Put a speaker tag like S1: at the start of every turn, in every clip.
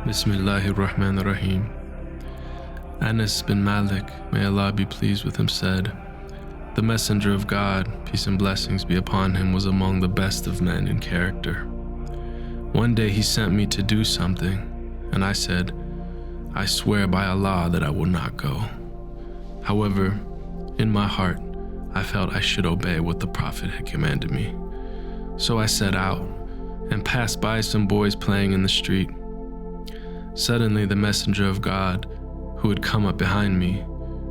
S1: Bismillahir Rahmanir Rahim. Anas bin Malik, may Allah be pleased with him, said, "The Messenger of God, peace and blessings be upon him, was among the best of men in character. One day he sent me to do something, and I said, 'I swear by Allah that I will not go.' However, in my heart, I felt I should obey what the Prophet had commanded me. So I set out and passed by some boys playing in the street. Suddenly the Messenger of God, who had come up behind me,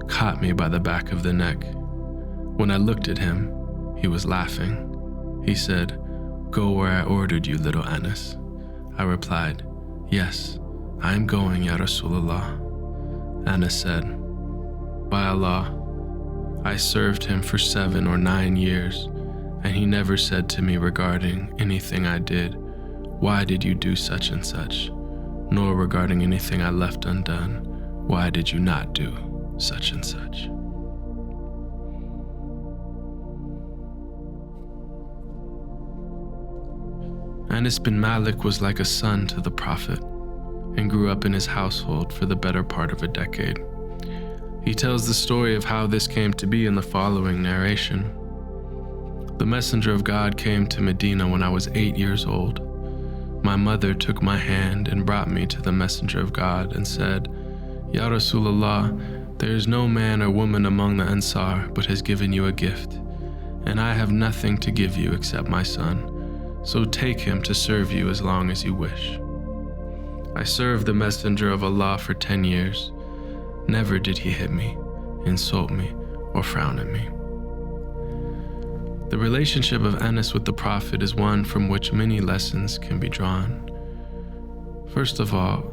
S1: caught me by the back of the neck. When I looked at him, he was laughing. He said, 'Go where I ordered you, little Anas.' I replied, 'Yes, I am going, Ya Rasulullah.' Anas said, 'By Allah, I served him for 7 or 9 years, and he never said to me regarding anything I did, 'Why did you do such and such?' nor regarding anything I left undone, 'Why did you not do such and such?'" Anas bin Malik was like a son to the Prophet and grew up in his household for the better part of a decade. He tells the story of how this came to be in the following narration. "The Messenger of God came to Medina when I was 8 years old. My mother took my hand and brought me to the Messenger of God and said, 'Ya Rasulullah, there is no man or woman among the Ansar but has given you a gift, and I have nothing to give you except my son. So take him to serve you as long as you wish.' I served the Messenger of Allah for 10 years. Never did he hit me, insult me, or frown at me." The relationship of Anas with the Prophet is one from which many lessons can be drawn. First of all,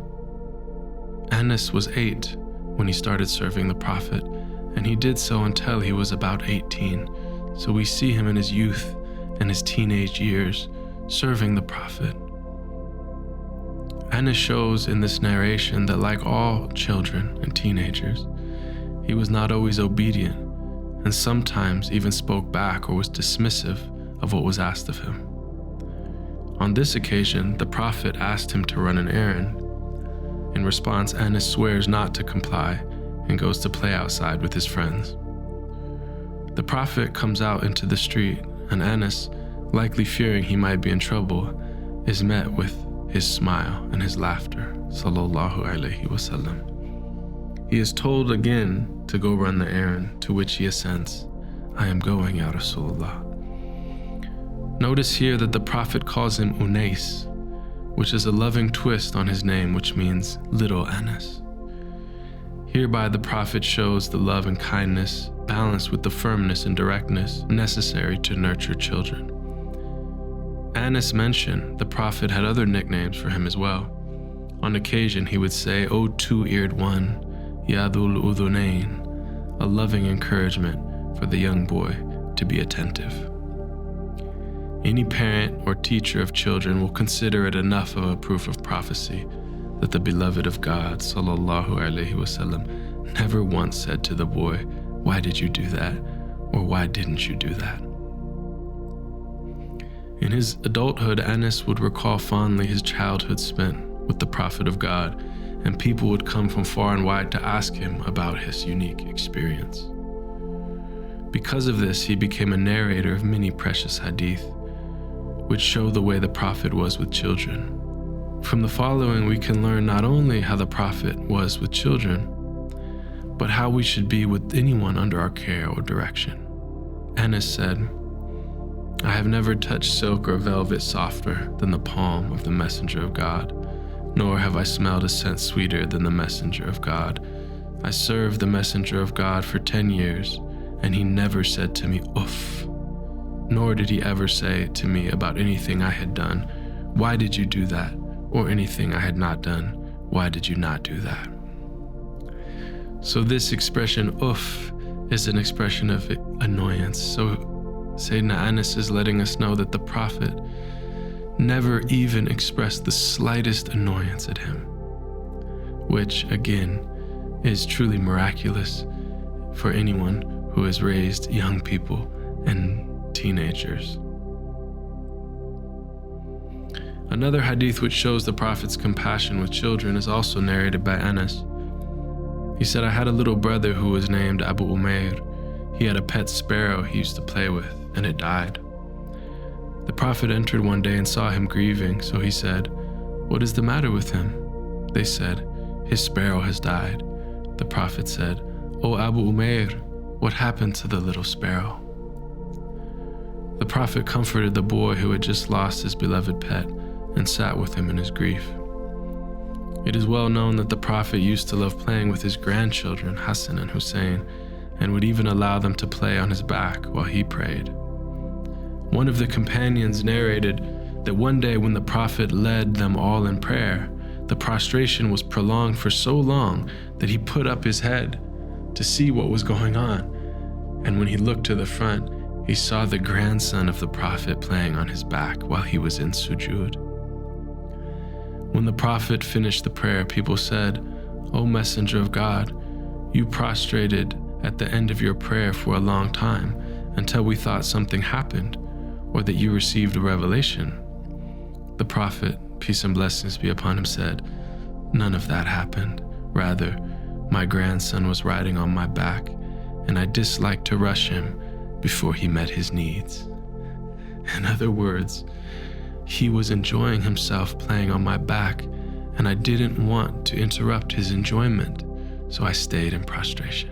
S1: Anas was 8 when he started serving the Prophet, and he did so until he was about 18. So we see him in his youth and his teenage years serving the Prophet. Anas shows in this narration that, like all children and teenagers, he was not always obedient, and sometimes even spoke back or was dismissive of what was asked of him. On this occasion, the Prophet asked him to run an errand. In response, Anas swears not to comply and goes to play outside with his friends. The Prophet comes out into the street, and Anas, likely fearing he might be in trouble, is met with his smile and his laughter, sallallahu alaihi wasallam. He is told again to go run the errand, to which he assents, "I am going, Ya Rasulullah." Notice here that the Prophet calls him Unais, which is a loving twist on his name, which means little Anas. Hereby the Prophet shows the love and kindness balanced with the firmness and directness necessary to nurture children. Anas mentioned the Prophet had other nicknames for him as well. On occasion he would say, "O two-eared one, Ya Dhul Udhunayn," a loving encouragement for the young boy to be attentive. Any parent or teacher of children will consider it enough of a proof of prophecy that the beloved of God, sallallahu alaihi wasallam, never once said to the boy, "Why did you do that?" or "Why didn't you do that?" In his adulthood, Anas would recall fondly his childhood spent with the Prophet of God, and people would come from far and wide to ask him about his unique experience. Because of this, he became a narrator of many precious Hadith, which show the way the Prophet was with children. From the following, we can learn not only how the Prophet was with children, but how we should be with anyone under our care or direction. Anas said, "I have never touched silk or velvet softer than the palm of the Messenger of God, nor have I smelled a scent sweeter than the Messenger of God. I served the Messenger of God for 10 years, and he never said to me, 'Uff,' nor did he ever say to me about anything I had done, 'Why did you do that?' or anything I had not done, 'Why did you not do that?'" So this expression, "uff," is an expression of annoyance. So Sayyidina Anas is letting us know that the Prophet never even expressed the slightest annoyance at him, which again is truly miraculous for anyone who has raised young people and teenagers. Another hadith which shows the Prophet's compassion with children is also narrated by Anas. He said, I had a little brother who was named Abu Umair. He had a pet sparrow he used to play with, and it died. The Prophet entered one day and saw him grieving, so he said, What is the matter with him? They said, His sparrow has died. The Prophet said, O Abu Umair, what happened to the little sparrow? The Prophet comforted the boy who had just lost his beloved pet and sat with him in his grief. It is well known that the Prophet used to love playing with his grandchildren, Hassan and Hussein, and would even allow them to play on his back while he prayed. One of the companions narrated that one day when the Prophet led them all in prayer, the prostration was prolonged for so long that he put up his head to see what was going on, and when he looked to the front, he saw the grandson of the Prophet playing on his back while he was in sujood. When the Prophet finished the prayer, people said, O Messenger of God, you prostrated at the end of your prayer for a long time until we thought something happened or that you received a revelation. The Prophet, peace and blessings be upon him, said, None of that happened. Rather, my grandson was riding on my back, and I disliked to rush him before he met his needs. In other words, he was enjoying himself playing on my back, and I didn't want to interrupt his enjoyment, so I stayed in prostration.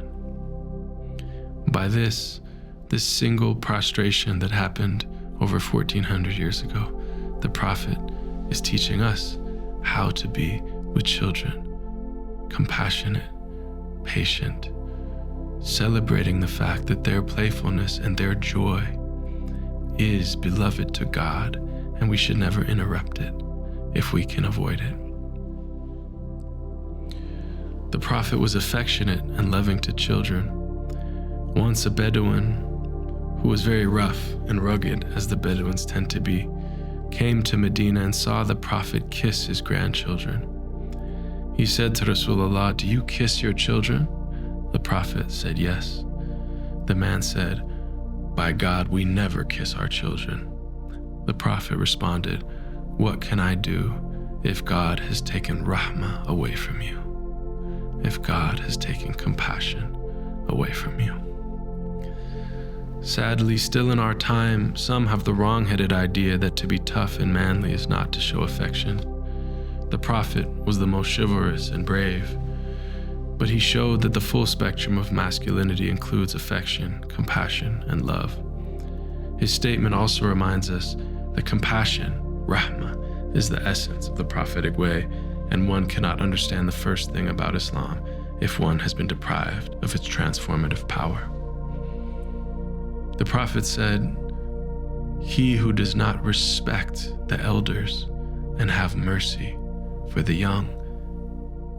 S1: By this single prostration that happened over 1400 years ago, the Prophet is teaching us how to be with children, compassionate, patient, celebrating the fact that their playfulness and their joy is beloved to God, and we should never interrupt it if we can avoid it. The Prophet was affectionate and loving to children. Once a Bedouin, who was very rough and rugged, as the Bedouins tend to be, came to Medina and saw the Prophet kiss his grandchildren. He said to Rasulullah, Do you kiss your children? The Prophet said, Yes. The man said, By God, we never kiss our children. The Prophet responded, What can I do if God has taken rahmah away from you? If God has taken compassion away from you? Sadly, still in our time, some have the wrong-headed idea that to be tough and manly is not to show affection. The Prophet was the most chivalrous and brave, but he showed that the full spectrum of masculinity includes affection, compassion, and love. His statement also reminds us that compassion, rahmah, is the essence of the prophetic way, and one cannot understand the first thing about Islam if one has been deprived of its transformative power. The Prophet said, He who does not respect the elders and have mercy for the young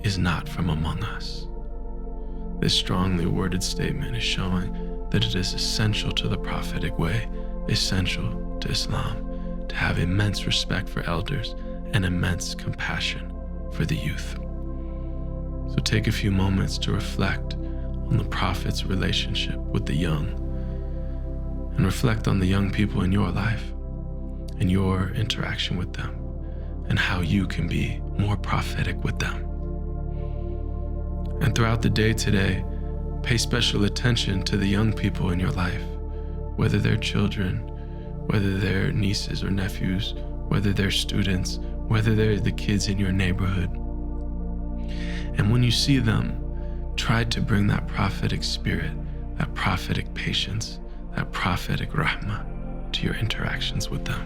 S1: is not from among us. This strongly worded statement is showing that it is essential to the prophetic way, essential to Islam, to have immense respect for elders and immense compassion for the youth. So take a few moments to reflect on the Prophet's relationship with the young, and reflect on the young people in your life and your interaction with them, and how you can be more prophetic with them. And throughout the day today, pay special attention to the young people in your life, whether they're children, whether they're nieces or nephews, whether they're students, whether they're the kids in your neighborhood. And when you see them, try to bring that prophetic spirit, that prophetic patience, that prophetic rahmah to your interactions with them.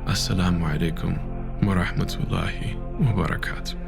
S1: Assalamu alaikum wa rahmatullahi wa barakatuh.